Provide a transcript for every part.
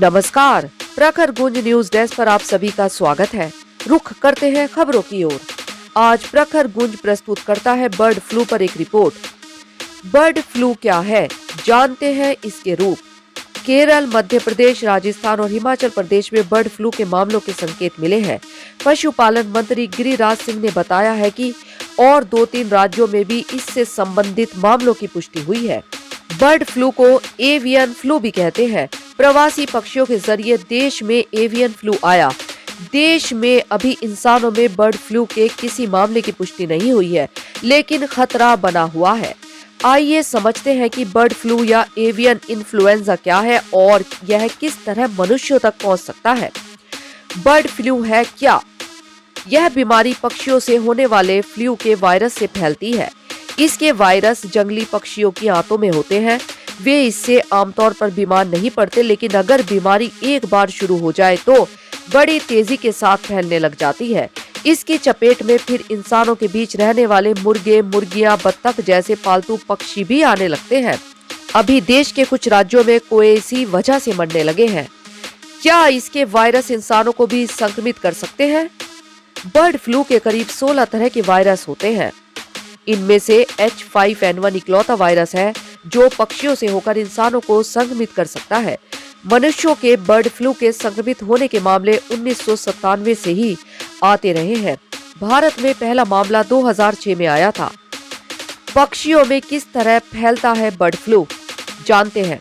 नमस्कार, प्रखर गुंज news desk पर आप सभी का स्वागत है। रुख करते हैं खबरों की ओर। आज प्रखर गुंज प्रस्तुत करता है बर्ड फ्लू पर एक रिपोर्ट। बर्ड फ्लू क्या है, जानते हैं इसके रूप। केरल, मध्य प्रदेश, राजस्थान और हिमाचल प्रदेश में बर्ड फ्लू के मामलों के संकेत मिले हैं। पशुपालन मंत्री गिरिराज सिंह ने बताया है कि और 2-3 राज्यों में भी इससे संबंधित मामलों की पुष्टि हुई है। बर्ड फ्लू को एवियन फ्लू भी कहते हैं। प्रवासी पक्षियों के जरिए देश में एवियन फ्लू आया। देश में अभी इंसानों में बर्ड फ्लू के किसी मामले की पुष्टि नहीं हुई है, लेकिन खतरा बना हुआ है। आइए समझते हैं कि बर्ड फ्लू या एवियन इन्फ्लुएंजा क्या है और यह किस तरह मनुष्यों तक पहुंच सकता है। बर्ड फ्लू है क्या? यह बीमारी पक्षियों से होने वाले फ्लू के वायरस से फैलती है। इसके वायरस जंगली पक्षियों की आंतों में होते हैं। वे इससे आमतौर पर बीमार नहीं पड़ते, लेकिन अगर बीमारी एक बार शुरू हो जाए तो बड़ी तेजी के साथ फैलने लग जाती है। इसकी चपेट में फिर इंसानों के बीच रहने वाले मुर्गे, मुर्गियां, बत्तख जैसे पालतू पक्षी भी आने लगते हैं। अभी देश के कुछ राज्यों में कोई इसी वजह से मरने लगे हैं। क्या इसके वायरस इंसानों को भी संक्रमित कर सकते हैं? बर्ड फ्लू के करीब 16 तरह के वायरस होते हैं। इनमें से H5N1 इकलौता वायरस है जो पक्षियों से होकर इंसानों को संक्रमित कर सकता है। मनुष्यों के बर्ड फ्लू के संक्रमित होने के मामले 1997 से ही आते रहे हैं। भारत में पहला मामला 2006 में आया था। पक्षियों में किस तरह फैलता है बर्ड फ्लू, जानते हैं।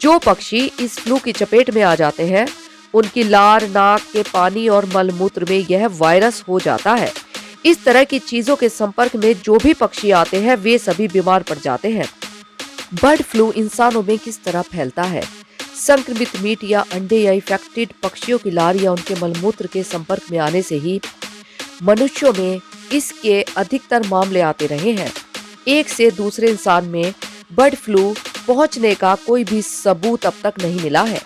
जो पक्षी इस फ्लू की चपेट में आ जाते हैं, उनकी लार, नाक के पानी और मलमूत्र में यह वायरस हो जाता है। इस तरह की चीजों के संपर्क में जो भी पक्षी आते हैं, वे सभी बीमार पड़ जाते हैं। बर्ड फ्लू इंसानों में किस तरह फैलता है? संक्रमित मीट या अंडे या इन्फेक्टेड पक्षियों की लार या उनके मलमूत्र के संपर्क में आने से ही मनुष्यों में इसके अधिकतर मामले आते रहे हैं। एक से दूसरे इंसान में बर्ड फ्लू पहुंचने का कोई भी सबूत अब तक नहीं मिला है।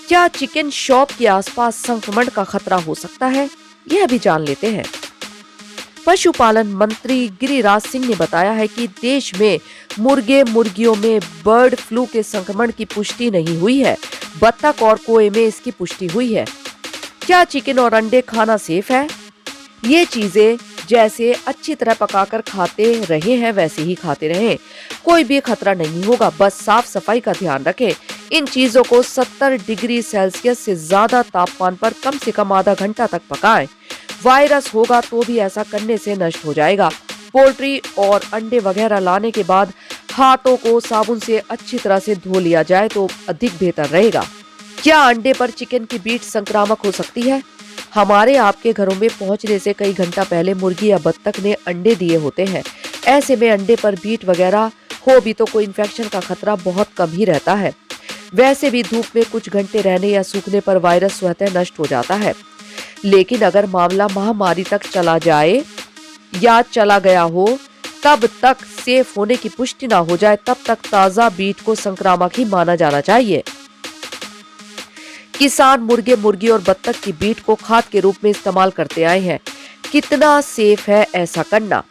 क्या चिकन शॉप के आसपास संक्रमण का खतरा हो सकता है? यह भी जान लेते हैं। पशुपालन मंत्री गिरिराज सिंह ने बताया है कि देश में मुर्गे, मुर्गियों में बर्ड फ्लू के संक्रमण की पुष्टि नहीं हुई है। बत्तख और कोए में इसकी पुष्टि हुई है। क्या चिकन और अंडे खाना सेफ है? ये चीजें जैसे अच्छी तरह पकाकर खाते रहे हैं वैसे ही खाते रहें। कोई भी खतरा नहीं होगा, बस साफ सफाई का ध्यान रखें। इन चीजों को 70 डिग्री सेल्सियस से ज्यादा तापमान पर कम से कम आधा घंटा तक पकाएं। वायरस होगा तो भी ऐसा करने से नष्ट हो जाएगा। पोल्ट्री और अंडे वगैरह लाने के बाद हाथों को साबुन से अच्छी तरह से धो लिया जाए तो अधिक बेहतर रहेगा। क्या अंडे पर चिकन की बीट संक्रामक हो सकती है? हमारे आपके घरों में पहुंचने से कई घंटा पहले मुर्गी या बत्तख ने अंडे दिए होते हैं। ऐसे में अंडे पर बीट वगैरह हो भी तो कोई इन्फेक्शन का खतरा बहुत कम ही रहता है। वैसे भी धूप में कुछ घंटे रहने या सूखने पर वायरस स्वतः नष्ट हो जाता है। लेकिन अगर मामला महामारी तक चला जाए या चला गया हो, तब तक सेफ होने की पुष्टि ना हो जाए, तब तक ताजा बीट को संक्रामक ही माना जाना चाहिए। किसान मुर्गे, मुर्गी और बत्तख की बीट को खाद के रूप में इस्तेमाल करते आए हैं। कितना सेफ है ऐसा करना?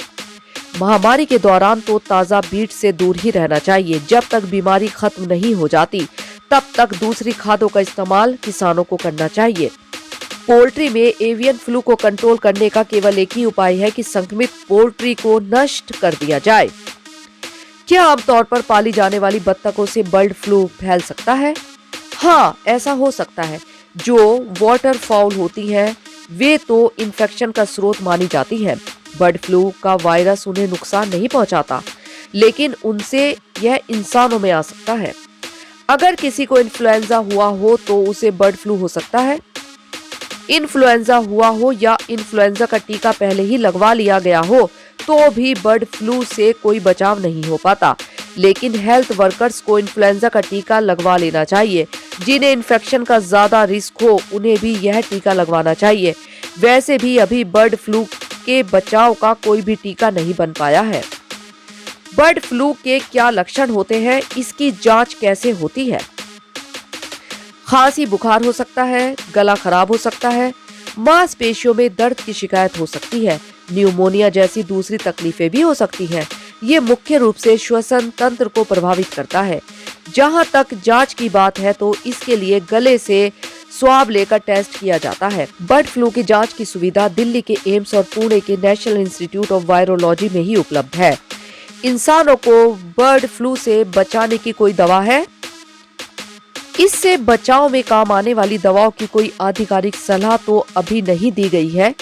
महामारी के दौरान तो ताजा बीट से दूर ही रहना चाहिए। जब तक बीमारी खत्म नहीं हो जाती, तब तक दूसरी खादों का इस्तेमाल किसानों को करना चाहिए। पोल्ट्री में एवियन फ्लू को कंट्रोल करने का केवल एक ही उपाय है कि संक्रमित पोल्ट्री को नष्ट कर दिया जाए। क्या आमतौर पर पाली जाने वाली बत्तखों से बर्ड फ्लू फैल सकता है? हाँ, ऐसा हो सकता है। जो वाटर फाउल होती हैं, वे तो इन्फेक्शन का स्रोत मानी जाती हैं। बर्ड फ्लू का वायरस उन्हें नुकसान नहीं पहुंचाता, लेकिन उनसे यह इंसानों में आ सकता है। अगर किसी को इन्फ्लुएंजा हुआ हो तो उसे बर्ड फ्लू हो सकता है। इन्फ्लुएंजा हुआ हो या इन्फ्लुएंजा का टीका पहले ही लगवा लिया गया हो तो भी बर्ड फ्लू से कोई बचाव नहीं हो पाता। लेकिन हेल्थ वर्कर्स को इन्फ्लुएंजा का टीका लगवा लेना चाहिए। जिन्हें इन्फेक्शन का ज्यादा रिस्क हो, उन्हें भी यह टीका लगवाना चाहिए। वैसे भी अभी बर्ड फ्लू के बचाव का कोई भी टीका नहीं बन पाया है। बर्ड फ्लू के क्या लक्षण होते हैं, इसकी जांच कैसे होती है? खांसी, बुखार हो सकता है, गला खराब हो सकता है, मांसपेशियों में दर्द की शिकायत हो सकती है, न्यूमोनिया जैसी दूसरी तकलीफें भी हो सकती हैं। ये मुख्य रूप से श्वसन तंत्र को प्रभावित करता है। जहां तक जांच की बात है तो इसके लिए गले से स्वाब लेकर टेस्ट किया जाता है। बर्ड फ्लू की जांच की सुविधा दिल्ली के एम्स और पुणे के नेशनल इंस्टीट्यूट ऑफ वायरोलॉजी में ही उपलब्ध है। इंसानों को बर्ड फ्लू से बचाने की कोई दवा है? इससे बचाव में काम आने वाली दवाओं की कोई आधिकारिक सलाह तो अभी नहीं दी गई है।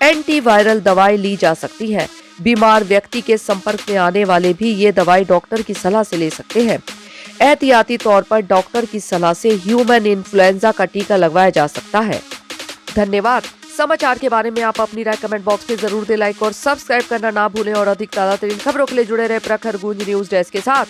एंटीवायरल दवाएं ली जा सकती है। बीमार व्यक्ति के संपर्क में आने वाले भी ये दवाई डॉक्टर की सलाह से ले सकते हैं। एहतियाती तौर पर डॉक्टर की सलाह से ह्यूमन इन्फ्लुएंजा का टीका लगवाया जा सकता है। धन्यवाद। समाचार के बारे में आप अपनी राय कमेंट बॉक्स में जरूर दें लाइक और सब्सक्राइब करना ना भूलें और अधिक ताजा तरीन खबरों के लिए जुड़े रहे प्रखर गूंज न्यूज डेस्क के साथ।